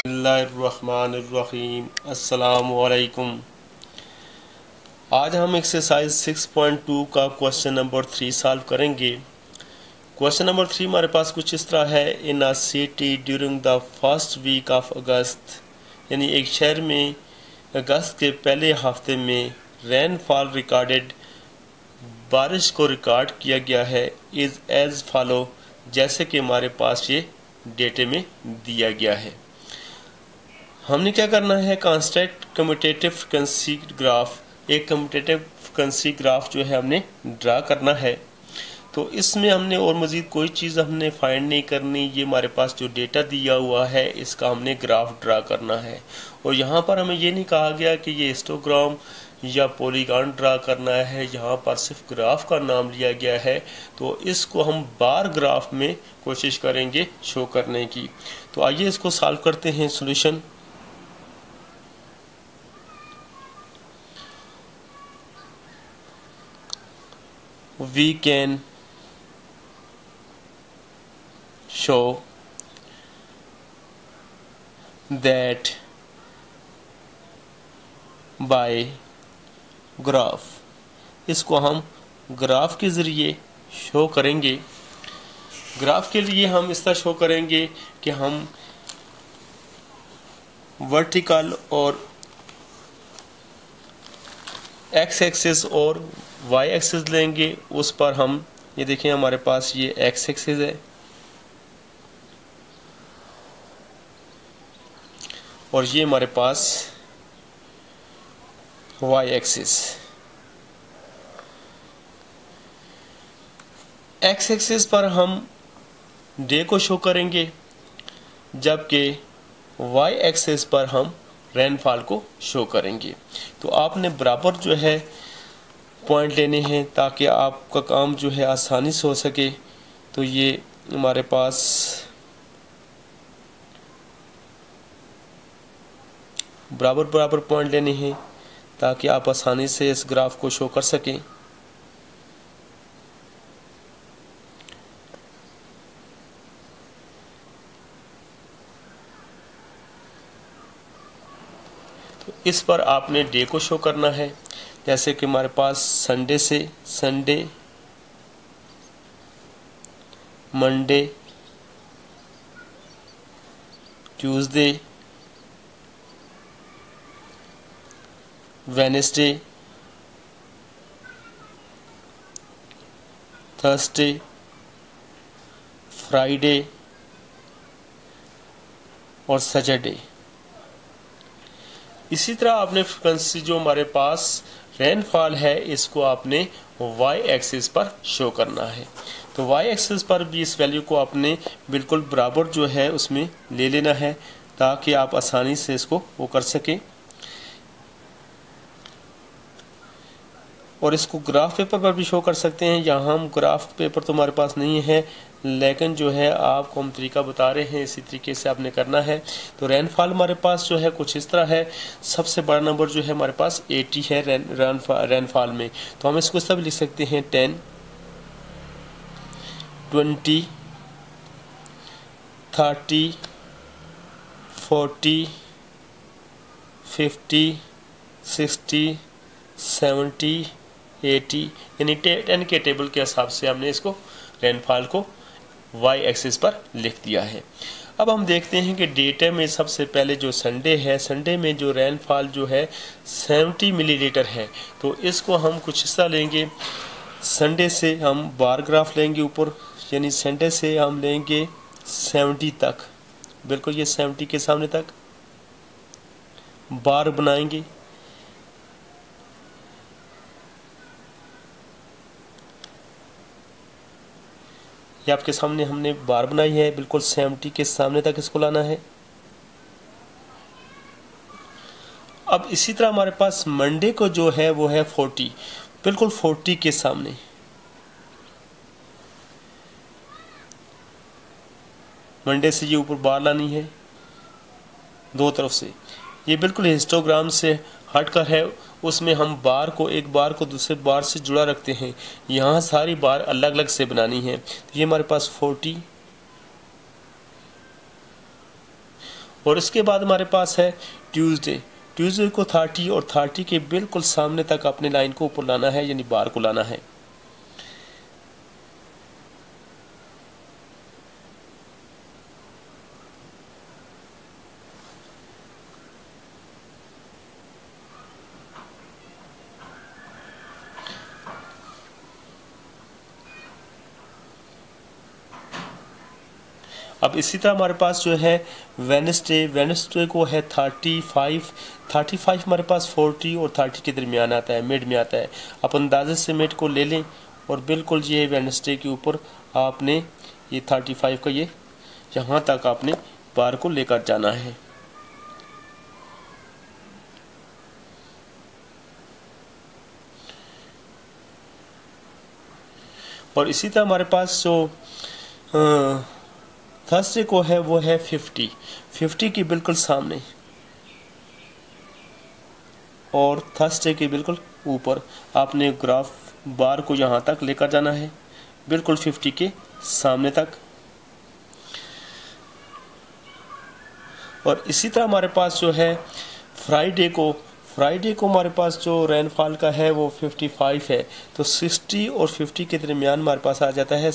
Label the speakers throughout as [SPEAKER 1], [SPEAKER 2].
[SPEAKER 1] बिस्मिल्लाहिर्रहमानिर्रहीम। अस्सलामुअलैकुम। आज हम एक्सरसाइज 6.2 का क्वेश्चन नंबर 3 सॉल्व करेंगे। क्वेश्चन नंबर 3 हमारे पास कुछ इस तरह है। In a city during the first week of August, यानी एक शहर में अगस्त के पहले हफ्ते में रेनफॉल रिकॉर्डेड, बारिश को रिकॉर्ड किया गया है, इज़ एज फॉलो, जैसे कि हमारे पास ये डेटे में दिया गया है। हमने क्या करना है, कंस्ट्रक्ट कम्यूटेटिव फ्रीक्वेंसी ग्राफ, एक कम्यूटेटिव फ्रीक्वेंसी ग्राफ जो है हमने ड्रा करना है। तो इसमें हमने और मज़ीद कोई चीज़ हमने फाइंड नहीं करनी, ये हमारे पास जो डेटा दिया हुआ है इसका हमने ग्राफ ड्रा करना है। और यहाँ पर हमें ये नहीं कहा गया कि ये हिस्टोग्राम या पॉलीगॉन ड्रा करना है, यहाँ पर सिर्फ ग्राफ का नाम लिया गया है। तो इसको हम बार ग्राफ में कोशिश करेंगे शो करने की। तो आइए इसको सॉल्व करते हैं। Solution, we can show that by graph, इसको हम ग्राफ के ज़रिए शो करेंगे। ग्राफ के लिए हम इस तरह शो करेंगे कि हम वर्टिकल और एक्स एक्सिस और वाई एक्सिस लेंगे। उस पर हम ये देखें, हमारे पास ये एक्स एक्सिस है और ये हमारे पास वाई एक्सिस। एक्स एक्सिस पर हम डे को शो करेंगे, जबकि वाई एक्सिस पर हम रेनफॉल को शो करेंगे। तो आपने बराबर जो है पॉइंट लेने हैं ताकि आपका काम जो है आसानी से हो सके। तो ये हमारे पास बराबर पॉइंट लेने हैं ताकि आप आसानी से इस ग्राफ को शो कर सकें। तो इस पर आपने डे को शो करना है, जैसे कि हमारे पास संडे से Sunday, Monday, Tuesday, Wednesday, Thursday, Friday और सैटरडे। इसी तरह आपने फ्रीक्वेंसी जो हमारे पास रेनफॉल है इसको आपने वाई एक्सिस पर शो करना है। तो वाई एक्सिस पर भी इस वैल्यू को आपने बिल्कुल बराबर जो है उसमें ले लेना है ताकि आप आसानी से इसको वो कर सकें। और इसको ग्राफ पेपर पर भी शो कर सकते हैं। यहाँ हम ग्राफ पेपर तो हमारे पास नहीं है, लेकिन जो है आपको हम तरीका बता रहे हैं, इसी तरीके से आपने करना है। तो रेनफॉल हमारे पास जो है कुछ इस तरह है। सबसे बड़ा नंबर जो है हमारे पास 80 है रेनफॉल में। तो हम इसको इस तरह भी लिख सकते हैं 10, 20, 30, 40, 50, 60, 70, 80, यानी 10 के टेबल के हिसाब से हमने इसको रेनफॉल को वाई एक्सिस पर लिख दिया है। अब हम देखते हैं कि डेटा में सबसे पहले जो संडे है, संडे में जो रेनफॉल जो है 70 मिलीलीटर है। तो इसको हम कुछ हिस्सा लेंगे। संडे से हम बार ग्राफ लेंगे ऊपर, यानी संडे से हम लेंगे 70 तक, बिल्कुल ये 70 के सामने तक बार बनाएंगे। ये आपके सामने हमने बार बनाई है, बिल्कुल 70 के सामने तक इसको लाना है। अब इसी तरह हमारे पास मंडे को जो है वो है 40, बिल्कुल 40 के सामने। मंडे से ये ऊपर बार लानी है दो तरफ से, ये बिल्कुल हिस्टोग्राम से हटकर है। उसमें हम बार को, एक बार को दूसरे बार से जुड़ा रखते हैं। यहाँ सारी बार अलग अलग से बनानी है। तो ये हमारे पास 40 और इसके बाद हमारे पास है ट्यूसडे। ट्यूसडे को 30 और 30 के बिल्कुल सामने तक अपने लाइन को ऊपर लाना है, यानी बार को लाना है। अब इसी तरह हमारे पास जो है वेडनेसडे को है 35 हमारे पास 40 और 30 के दरमियान आता है, मिड में आता है। आप अंदाजे से मिड को ले लें और बिल्कुल ये वेडनेसडे के ऊपर आपने ये 35 का ये यहाँ तक आपने बार को लेकर जाना है। और इसी तरह हमारे पास जो थर्सडे को है वो है 50 के बिल्कुल सामने और थर्सडे के बिल्कुल ऊपर आपने ग्राफ बार को यहाँ तक लेकर जाना है, बिल्कुल 50 के सामने तक। और इसी तरह हमारे पास जो है फ्राइडे को हमारे पास जो रेनफॉल का है वो 55 है, तो 60 और 50 के दरमियान हमारे पास आ जाता है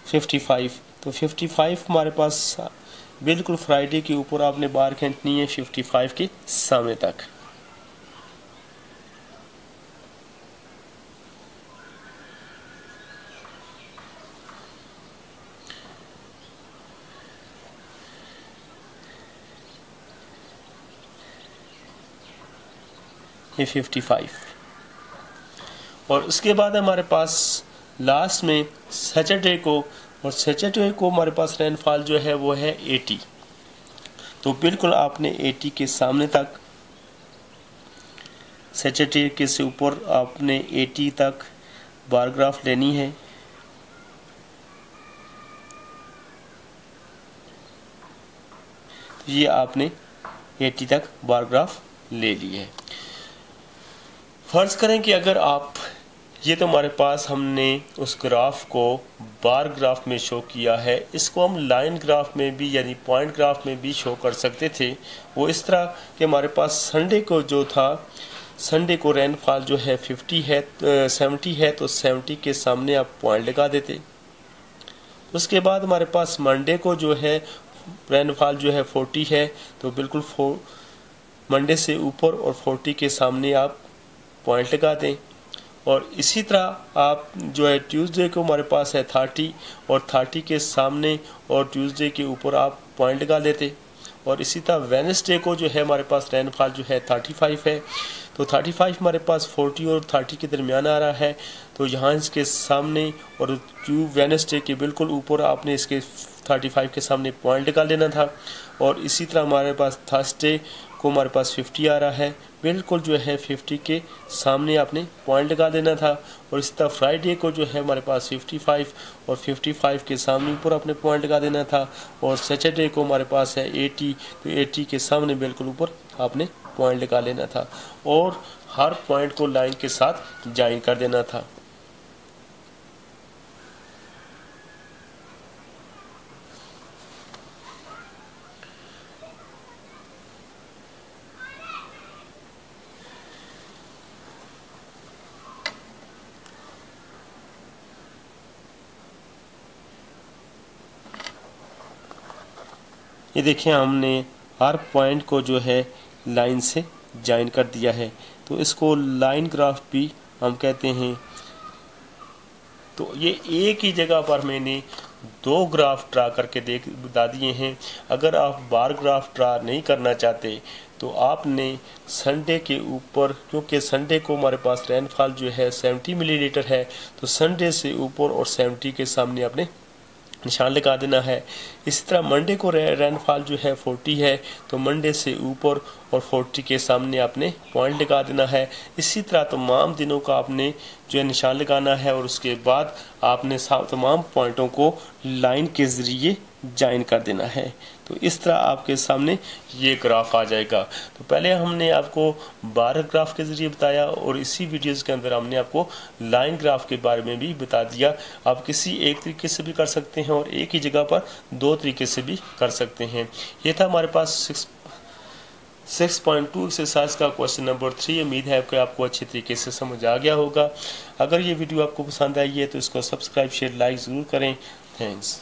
[SPEAKER 1] 55। तो 55 हमारे पास बिल्कुल फ्राइडे के ऊपर आपने बार खींचनी है 55 के सामने तक। ये 55 और उसके बाद हमारे पास लास्ट में सैटरडे को, और सैटरडे को हमारे पास रेनफॉल जो है वो है 80। तो बिल्कुल आपने 80 के सामने तक, सैटरडे के से ऊपर आपने 80 तक बार ग्राफ लेनी है। तो ये आपने 80 तक बार ग्राफ ले ली है। फर्ज करें कि अगर आप, ये तो हमारे पास हमने उस ग्राफ को बार ग्राफ में शो किया है, इसको हम लाइन ग्राफ में भी यानी पॉइंट ग्राफ में भी शो कर सकते थे। वो इस तरह कि हमारे पास संडे को जो था, संडे को रेनफॉल जो है 70 है, तो 70 के सामने आप पॉइंट लगा देते। उसके बाद हमारे पास मंडे को जो है रेनफॉल जो है 40 है, तो बिल्कुल मंडे से ऊपर और 40 के सामने आप पॉइंट लगा दें। और इसी तरह आप जो है ट्यूसडे को हमारे पास है 30 और 30 के सामने और ट्यूसडे के ऊपर आप पॉइंट लगा लेते। और इसी तरह वेडनेसडे को जो है हमारे पास रेनफॉल जो है 35 है, तो 35 हमारे पास 40 और 30 के दरमियान आ रहा है, तो यहाँ इसके सामने और वेडनेसडे के बिल्कुल ऊपर आपने इसके 35 के सामने पॉइंट लगा लेना था। और इसी तरह हमारे पास थर्सडे को हमारे पास 50 आ रहा है, बिल्कुल जो है 50 के सामने आपने पॉइंट लगा देना था। और इसी तरह फ्राइडे को जो है हमारे पास 55 और 55 के सामने ऊपर आपने पॉइंट लगा देना था। और सैटरडे को हमारे पास है 80, तो 80 के सामने बिल्कुल ऊपर आपने पॉइंट लगा लेना था और हर पॉइंट को लाइन के साथ ज्वाइन कर देना था। ये देखिए हमने हर पॉइंट को जो है लाइन से ज्वाइन कर दिया है, तो इसको लाइन ग्राफ भी हम कहते हैं। तो ये एक ही जगह पर मैंने दो ग्राफ ड्रा करके बता दिए हैं। अगर आप बार ग्राफ ड्रा नहीं करना चाहते तो आपने संडे के ऊपर, क्योंकि संडे को हमारे पास रेनफॉल जो है 70 मिलीलीटर है, तो संडे से ऊपर और 70 के सामने आपने निशान लगा देना है। इसी तरह मंडे को रेनफॉल जो है 40 है, तो मंडे से ऊपर और 40 के सामने आपने पॉइंट लगा देना है। इसी तरह तमाम दिनों का आपने जो है निशान लगाना है और उसके बाद आपने तमाम पॉइंटों को लाइन के ज़रिए ज्वाइन कर देना है। तो इस तरह आपके सामने ये ग्राफ आ जाएगा। तो पहले हमने आपको बार ग्राफ के ज़रिए बताया और इसी वीडियोज़ के अंदर हमने आपको लाइन ग्राफ के बारे में भी बता दिया। आप किसी एक तरीके से भी कर सकते हैं और एक ही जगह पर दो तरीके से भी कर सकते हैं। ये था हमारे पास 6.2 एक्सरसाइज का क्वेश्चन नंबर 3। उम्मीद है कि आपको अच्छी तरीके से समझ आ गया होगा। अगर ये वीडियो आपको पसंद आई है तो इसको सब्सक्राइब शेयर लाइक ज़रूर करें। थैंक्स।